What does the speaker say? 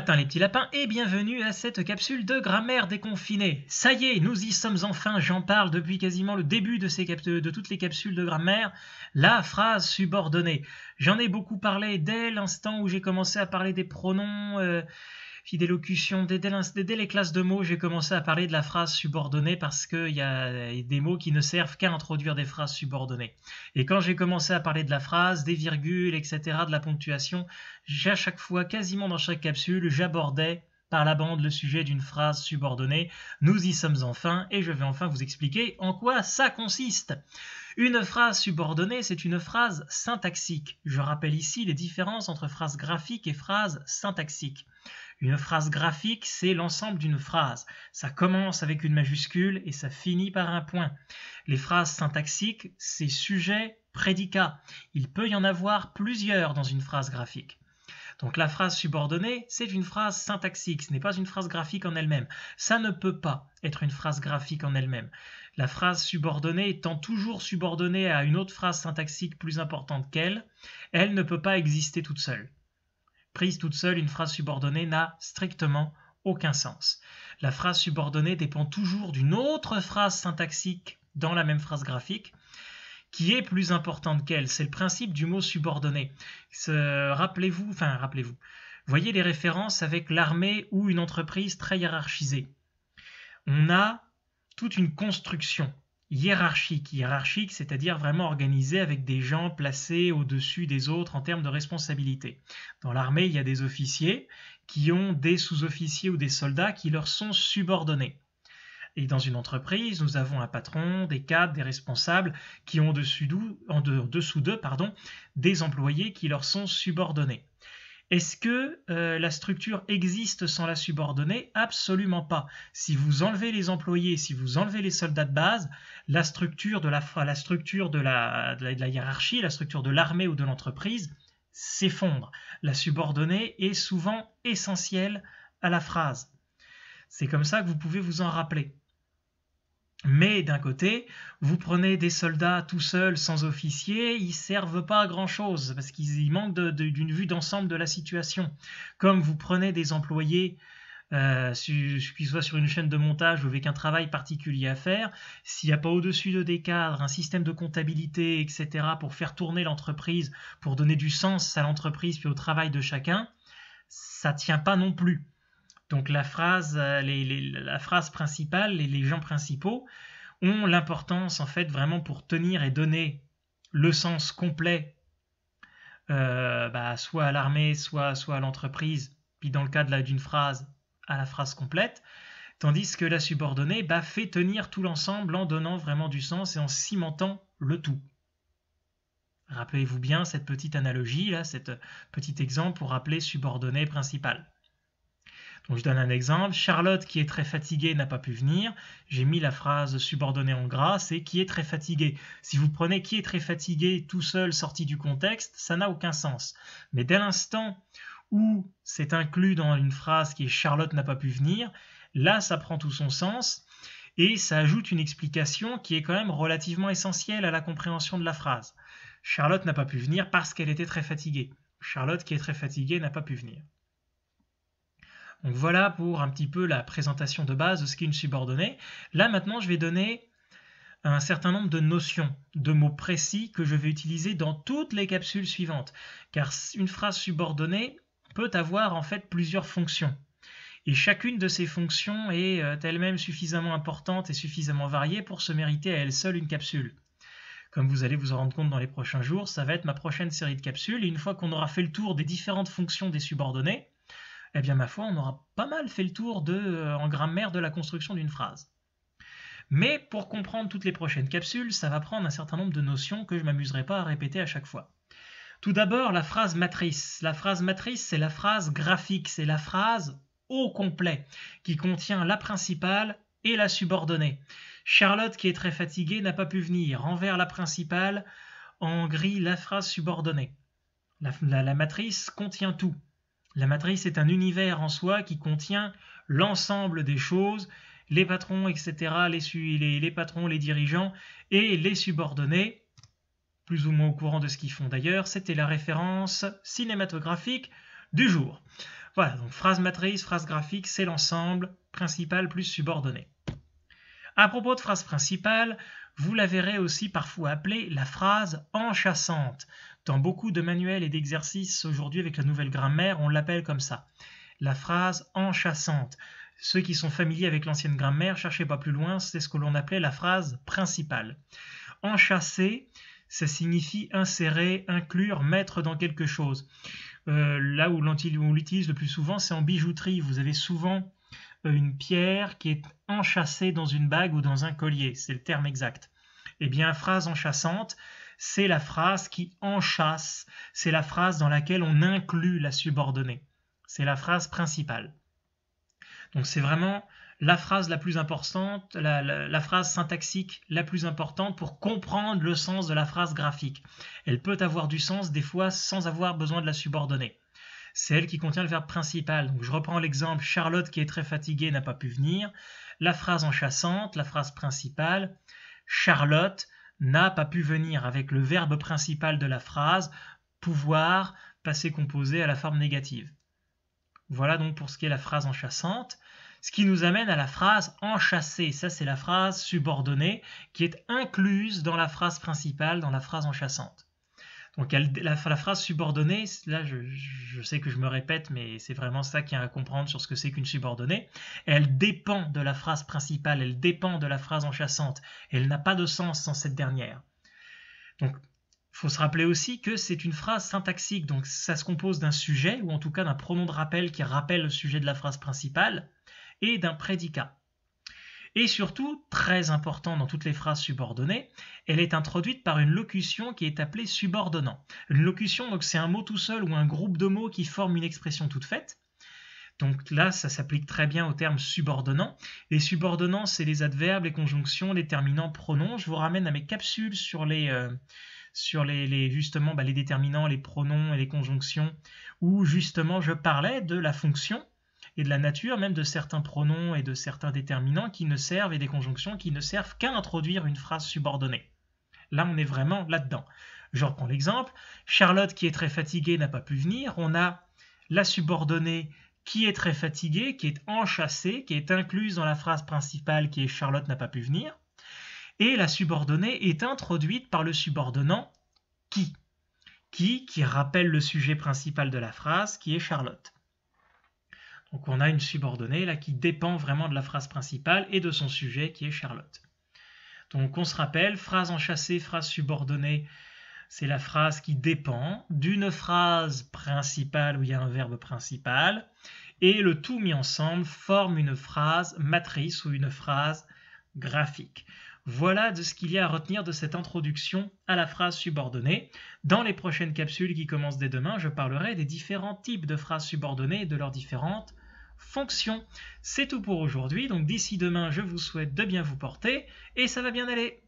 matin les petits lapins et bienvenue à cette capsule de grammaire déconfinée. Ça y est, nous y sommes enfin, j'en parle depuis quasiment le début de toutes les capsules de grammaire, la phrase subordonnée. J'en ai beaucoup parlé dès l'instant où j'ai commencé à parler des pronoms, puis des locutions, dès les classes de mots, j'ai commencé à parler de la phrase subordonnée parce qu'il y a des mots qui ne servent qu'à introduire des phrases subordonnées. Et quand j'ai commencé à parler de la phrase, des virgules, etc., de la ponctuation, à chaque fois, quasiment dans chaque capsule, j'abordais par la bande le sujet d'une phrase subordonnée. Nous y sommes enfin, et je vais enfin vous expliquer en quoi ça consiste. Une phrase subordonnée, c'est une phrase syntaxique. Je rappelle ici les différences entre phrase graphique et phrase syntaxique. Une phrase graphique, c'est l'ensemble d'une phrase. Ça commence avec une majuscule et ça finit par un point. Les phrases syntaxiques, c'est sujet, prédicat. Il peut y en avoir plusieurs dans une phrase graphique. Donc la phrase subordonnée, c'est une phrase syntaxique, ce n'est pas une phrase graphique en elle-même. Ça ne peut pas être une phrase graphique en elle-même. La phrase subordonnée étant toujours subordonnée à une autre phrase syntaxique plus importante qu'elle, elle ne peut pas exister toute seule. Prise toute seule, une phrase subordonnée n'a strictement aucun sens. La phrase subordonnée dépend toujours d'une autre phrase syntaxique dans la même phrase graphique qui est plus importante qu'elle. C'est le principe du mot subordonné. Rappelez-vous, voyez les références avec l'armée ou une entreprise très hiérarchisée. On a toute une construction hiérarchique, c'est-à-dire vraiment organisée avec des gens placés au-dessus des autres en termes de responsabilité. Dans l'armée, il y a des officiers qui ont des sous-officiers ou des soldats qui leur sont subordonnés. Et dans une entreprise, nous avons un patron, des cadres, des responsables qui ont en dessous d'eux des employés qui leur sont subordonnés. Est-ce que la structure existe sans la subordonnée? Absolument pas. Si vous enlevez les employés, si vous enlevez les soldats de base, la structure de la hiérarchie, la structure de l'armée ou de l'entreprise s'effondre. La subordonnée est souvent essentielle à la phrase. C'est comme ça que vous pouvez vous en rappeler. Mais d'un côté, vous prenez des soldats tout seuls, sans officier, ils ne servent pas à grand-chose, parce qu'ils manquent d'une vue d'ensemble de la situation. Comme vous prenez des employés, qui soient sur une chaîne de montage ou avec un travail particulier à faire, s'il n'y a pas au-dessus d'eux des cadres, un système de comptabilité, etc., pour faire tourner l'entreprise, pour donner du sens à l'entreprise puis au travail de chacun, ça ne tient pas non plus. Donc la phrase principale, les gens principaux ont l'importance en fait vraiment pour tenir et donner le sens complet soit à l'armée, soit à l'entreprise, puis dans le cas d'une phrase, à la phrase complète, tandis que la subordonnée fait tenir tout l'ensemble en donnant vraiment du sens et en cimentant le tout. Rappelez-vous bien cette petite analogie, là, cet petit exemple pour rappeler subordonnée principale. Donc je donne un exemple, Charlotte qui est très fatiguée n'a pas pu venir, j'ai mis la phrase subordonnée en gras, c'est qui est très fatigué. Si vous prenez qui est très fatigué tout seul sorti du contexte, ça n'a aucun sens. Mais dès l'instant où c'est inclus dans une phrase qui est Charlotte n'a pas pu venir, là ça prend tout son sens et ça ajoute une explication qui est quand même relativement essentielle à la compréhension de la phrase. Charlotte n'a pas pu venir parce qu'elle était très fatiguée. Charlotte qui est très fatiguée n'a pas pu venir. Donc voilà pour un petit peu la présentation de base de ce qu'est une subordonnée. Là maintenant je vais donner un certain nombre de notions, de mots précis que je vais utiliser dans toutes les capsules suivantes. Car une phrase subordonnée peut avoir en fait plusieurs fonctions. Et chacune de ces fonctions est elle-même suffisamment importante et suffisamment variée pour se mériter à elle seule une capsule. Comme vous allez vous en rendre compte dans les prochains jours, ça va être ma prochaine série de capsules. Et une fois qu'on aura fait le tour des différentes fonctions des subordonnées, eh bien ma foi, on aura pas mal fait le tour en grammaire de la construction d'une phrase. Mais pour comprendre toutes les prochaines capsules, ça va prendre un certain nombre de notions que je ne m'amuserai pas à répéter à chaque fois. Tout d'abord, la phrase matrice. La phrase matrice, c'est la phrase graphique, c'est la phrase au complet, qui contient la principale et la subordonnée. Charlotte, qui est très fatiguée, n'a pas pu venir. Envers la principale, en gris, la phrase subordonnée. La matrice contient tout. La matrice est un univers en soi qui contient l'ensemble des choses, les patrons, etc., les patrons, les dirigeants et les subordonnés, plus ou moins au courant de ce qu'ils font d'ailleurs. C'était la référence cinématographique du jour. Voilà, donc phrase matrice, phrase graphique, c'est l'ensemble principal plus subordonné. À propos de phrase principale, vous la verrez aussi parfois appelée la phrase enchâssante. Dans beaucoup de manuels et d'exercices aujourd'hui avec la nouvelle grammaire, on l'appelle comme ça. La phrase enchâssante. Ceux qui sont familiers avec l'ancienne grammaire, cherchez pas plus loin, c'est ce que l'on appelait la phrase principale. Enchâsser, ça signifie insérer, inclure, mettre dans quelque chose. Là où on l'utilise le plus souvent, c'est en bijouterie. Vous avez souvent une pierre qui est enchâssée dans une bague ou dans un collier, c'est le terme exact. Eh bien, phrase enchâssante, c'est la phrase qui enchâsse, c'est la phrase dans laquelle on inclut la subordonnée. C'est la phrase principale. Donc c'est vraiment la phrase la plus importante, la phrase syntaxique la plus importante pour comprendre le sens de la phrase graphique. Elle peut avoir du sens des fois sans avoir besoin de la subordonnée. C'est elle qui contient le verbe principal. Donc je reprends l'exemple, Charlotte qui est très fatiguée n'a pas pu venir. La phrase enchâssante, la phrase principale, Charlotte n'a pas pu venir avec le verbe principal de la phrase, pouvoir, passé composé à la forme négative. Voilà donc pour ce qui est la phrase enchâssante. Ce qui nous amène à la phrase enchâssée. Ça, c'est la phrase subordonnée qui est incluse dans la phrase principale, dans la phrase enchâssante. Donc la phrase subordonnée, là je sais que je me répète, mais c'est vraiment ça qu'il y a à comprendre sur ce que c'est qu'une subordonnée. Elle dépend de la phrase principale, elle dépend de la phrase enchâssante. Elle n'a pas de sens sans cette dernière. Donc il faut se rappeler aussi que c'est une phrase syntaxique, donc ça se compose d'un sujet, ou en tout cas d'un pronom de rappel qui rappelle le sujet de la phrase principale, et d'un prédicat. Et surtout, très important dans toutes les phrases subordonnées, elle est introduite par une locution qui est appelée subordonnant. Une locution, donc c'est un mot tout seul ou un groupe de mots qui forment une expression toute faite. Donc là, ça s'applique très bien au terme subordonnant. Les subordonnants, c'est les adverbes, les conjonctions, les terminants, pronoms. Je vous ramène à mes capsules sur justement les déterminants, les pronoms et les conjonctions, où justement je parlais de la fonction et de la nature même de certains pronoms et de certains déterminants qui ne servent et des conjonctions qui ne servent qu'à introduire une phrase subordonnée. Là, on est vraiment là-dedans. Je reprends l'exemple. Charlotte, qui est très fatiguée, n'a pas pu venir. On a la subordonnée qui est très fatiguée, qui est enchâssée, qui est incluse dans la phrase principale qui est Charlotte n'a pas pu venir. Et la subordonnée est introduite par le subordonnant qui rappelle le sujet principal de la phrase qui est Charlotte. Donc on a une subordonnée là qui dépend vraiment de la phrase principale et de son sujet qui est Charlotte. Donc on se rappelle, phrase enchâssée, phrase subordonnée, c'est la phrase qui dépend d'une phrase principale où il y a un verbe principal, et le tout mis ensemble forme une phrase matrice ou une phrase graphique. Voilà de ce qu'il y a à retenir de cette introduction à la phrase subordonnée. Dans les prochaines capsules qui commencent dès demain, je parlerai des différents types de phrases subordonnées et de leurs différentes fonctions. C'est tout pour aujourd'hui, donc d'ici demain, je vous souhaite de bien vous porter et ça va bien aller.